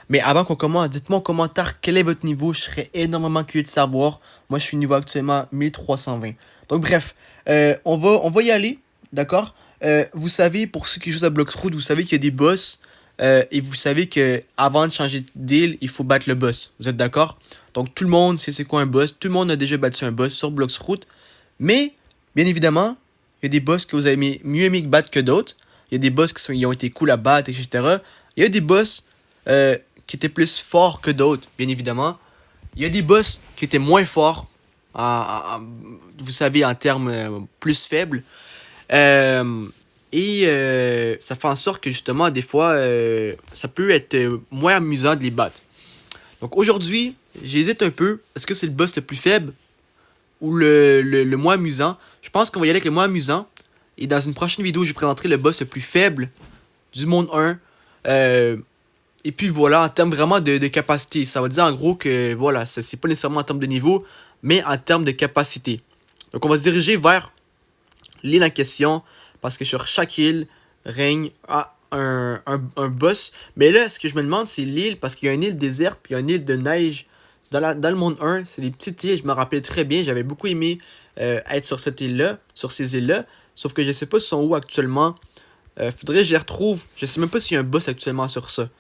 Mais avant qu'on commence, dites-moi en commentaire quel est votre niveau. Je serais énormément curieux de savoir. Moi, je suis niveau actuellement 1320. Donc, bref, on va y aller. D'accord? Vous savez, pour ceux qui jouent à Bloxroot, vous savez qu'il y a des boss. Et vous savez que avant de changer d'île, il faut battre le boss. Vous êtes d'accord? Donc, tout le monde sait c'est quoi un boss. Tout le monde a déjà battu un boss sur Bloxroot. Mais, bien évidemment, il y a des boss que vous avez mieux aimé battre que d'autres. Il y a des boss qui ont été cool à battre, etc. Il y a des boss qui étaient plus forts que d'autres, bien évidemment. Il y a des boss qui étaient moins forts, vous savez, en termes plus faibles. Euh, ça fait en sorte que justement, des fois, ça peut être moins amusant de les battre. Donc aujourd'hui, j'hésite un peu. Est-ce que c'est le boss le plus faible ou le moins amusant? Je pense qu'on va y aller avec le moins amusant. Et dans une prochaine vidéo, je vous présenterai le boss le plus faible du monde 1. Et puis voilà, en termes vraiment de capacité. Ça veut dire en gros que voilà, c'est pas nécessairement en termes de niveau, mais en termes de capacité. Donc on va se diriger vers l'île en question, parce que sur chaque île règne un boss. Mais là, ce que je me demande, c'est l'île, parce qu'il y a une île déserte, puis il y a une île de neige. Dans le monde 1, c'est des petites îles, je me rappelle très bien, j'avais beaucoup aimé être sur cette île-là, sur ces îles-là. Sauf que je sais pas si sont où actuellement. Faudrait que je les retrouve. Je sais même pas s'il y a un boss actuellement sur ça.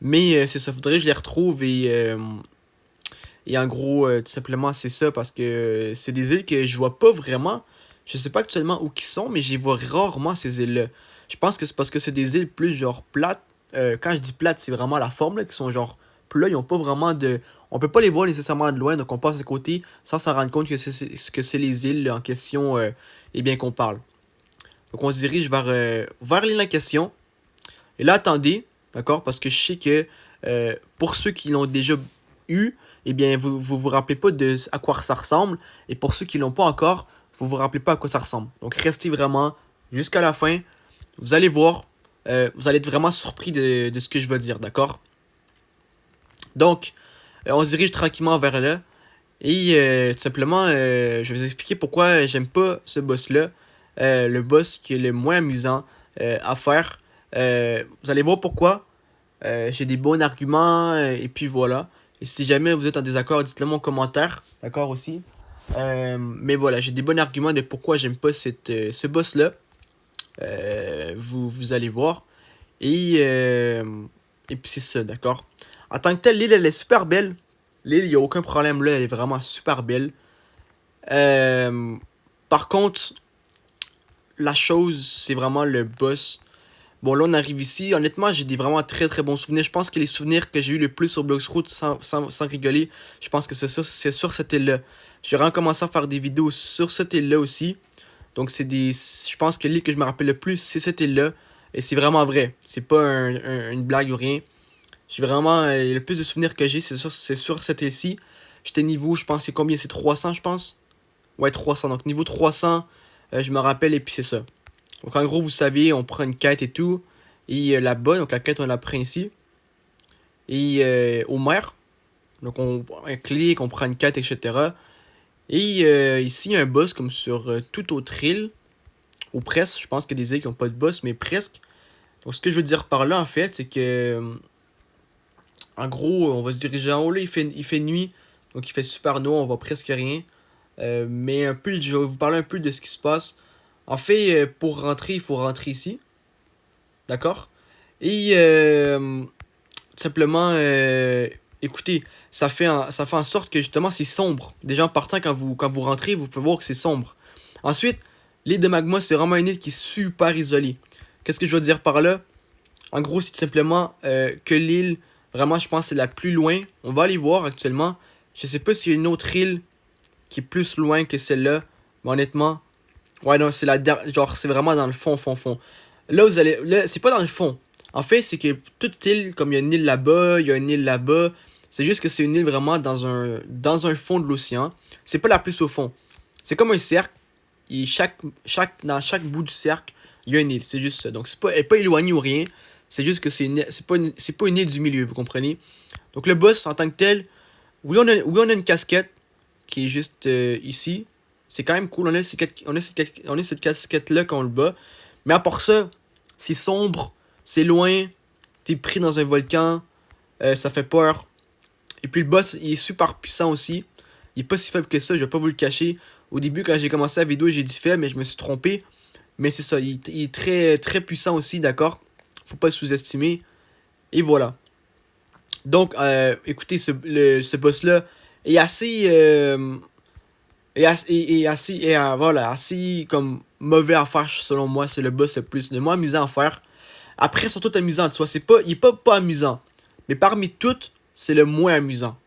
Mais c'est ça, faudrait que je les retrouve et en gros, tout simplement, c'est ça parce que c'est des îles que je vois pas vraiment. Je sais pas actuellement où qui sont, mais j'y vois rarement ces îles-là. Je pense que c'est parce que c'est des îles plus genre plates. Quand je dis plates, c'est vraiment la forme là, qui sont genre plats. Ils ont pas vraiment de. On peut pas les voir nécessairement de loin, donc on passe à côté sans s'en rendre compte que c'est les îles en question et bien qu'on parle. Donc on se dirige vers l'île en question. Et là, attendez, d'accord? Parce que je sais que pour ceux qui l'ont déjà eu, eh bien, vous rappelez pas de à quoi ça ressemble. Et pour ceux qui l'ont pas encore, vous vous rappelez pas à quoi ça ressemble. Donc restez vraiment jusqu'à la fin. Vous allez voir. Vous allez être vraiment surpris de ce que je veux dire, d'accord? Donc, on se dirige tranquillement vers là. Et tout simplement, je vais vous expliquer pourquoi j'aime pas ce boss-là. Le boss qui est le moins amusant à faire. Vous allez voir pourquoi. J'ai des bons arguments, et puis voilà. Et si jamais vous êtes en désaccord, dites-le moi en commentaire. D'accord aussi. Mais voilà, j'ai des bons arguments de pourquoi j'aime pas ce boss-là. Vous allez voir. Et puis c'est ça, d'accord. En tant que telle, l'île, elle est super belle. L'île, il n'y a aucun problème là, elle est vraiment super belle. Euh, Par contre, la chose, c'est vraiment le boss. Bon, là, on arrive ici. Honnêtement, j'ai des vraiment très très bons souvenirs. Je pense que les souvenirs que j'ai eu le plus sur Bloxroot, sans rigoler, je pense que c'est sur cette île-là. J'ai vraiment commencé à faire des vidéos sur cette île-là aussi. Donc, je pense que l'île que je me rappelle le plus, c'est cette île-là. Et c'est vraiment vrai. C'est pas une blague ou rien. J'ai vraiment. Le plus de souvenirs que j'ai, c'est sur cette île-ci. J'étais niveau, je pense, c'est combien? C'est 300, je pense? Ouais, 300. Donc, niveau 300, je me rappelle, et puis c'est ça. Donc en gros, vous savez, on prend une quête et tout. Et là-bas, donc la quête, on la prend ici. Et au maire. Donc on clique, on prend une quête, etc. Et ici, il y a un boss comme sur toute autre île. Ou presque. Je pense qu'il y a des îles qui n'ont pas de boss, mais presque. Donc ce que je veux dire par là, en fait, c'est que... en gros, on va se diriger en haut. Là, il fait nuit. Donc il fait super noir, on voit presque rien. Mais un peu, je vais vous parler un peu de ce qui se passe. En fait, pour rentrer, il faut rentrer ici. D'accord? Et simplement, écoutez, ça fait en sorte que justement c'est sombre. Déjà en partant, quand vous rentrez, vous pouvez voir que c'est sombre. Ensuite, l'île de Magma, c'est vraiment une île qui est super isolée. Qu'est-ce que je veux dire par là? En gros, c'est tout simplement que l'île, vraiment, je pense, c'est la plus loin. On va aller voir actuellement. Je sais pas s'il y a une autre île qui est plus loin que celle-là. Mais honnêtement, ouais, non, c'est la dernière. Genre, c'est vraiment dans le fond, fond, fond. Là, vous allez. Là, c'est pas dans le fond. En fait, c'est que toute île, comme il y a une île là-bas, il y a une île là-bas, c'est juste que c'est une île vraiment dans un fond de l'océan. C'est pas la plus au fond. C'est comme un cercle. Et dans chaque bout du cercle, il y a une île. C'est juste ça. Donc, elle est pas éloignée ou rien. C'est juste que c'est pas une île du milieu, vous comprenez? Donc, le boss, en tant que tel, oui, on a une casquette qui est juste ici. C'est quand même cool. On a cette casquette-là quand on le bat. Mais à part ça, c'est sombre, c'est loin, t'es pris dans un volcan. Ça fait peur. Et puis le boss, il est super puissant aussi. Il est pas si faible que ça, je vais pas vous le cacher. Au début, quand j'ai commencé la vidéo, j'ai dit faible, mais je me suis trompé. Mais c'est ça, il est très, très puissant aussi, d'accord? Faut pas le sous-estimer. Et voilà. Donc, écoutez, ce boss-là est assez, voilà, assez comme mauvais à faire selon moi. C'est le boss le moins amusant à faire. Après, ils sont tous amusants, tu vois. Il est pas amusant. Mais parmi toutes, c'est le moins amusant.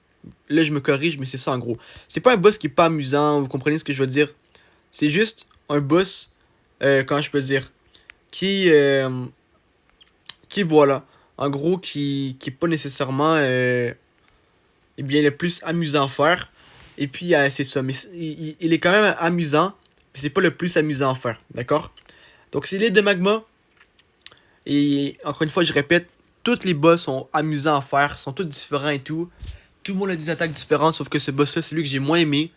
Là, je me corrige, mais c'est ça en gros. C'est pas un boss qui est pas amusant, vous comprenez ce que je veux dire? C'est juste un boss, comment je peux dire, qui, euh, qui voilà, en gros, qui est pas nécessairement, eh bien, le plus amusant à faire. Et puis, c'est ça, mais il est quand même amusant, mais c'est pas le plus amusant à faire, d'accord? Donc, c'est l'île de magma, et encore une fois, je répète, tous les boss sont amusants à faire, sont tous différents et tout. Tout le monde a des attaques différentes, sauf que ce boss-là, c'est lui que j'ai moins aimé.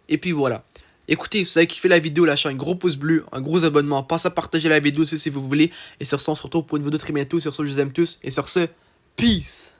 Et puis voilà. Écoutez, si vous avez kiffé la vidéo, lâchez un gros pouce bleu, un gros abonnement, pensez à partager la vidéo aussi si vous voulez. Et sur ce, on se retrouve pour une vidéo très bientôt. Sur ce, je vous aime tous. Et sur ce, peace!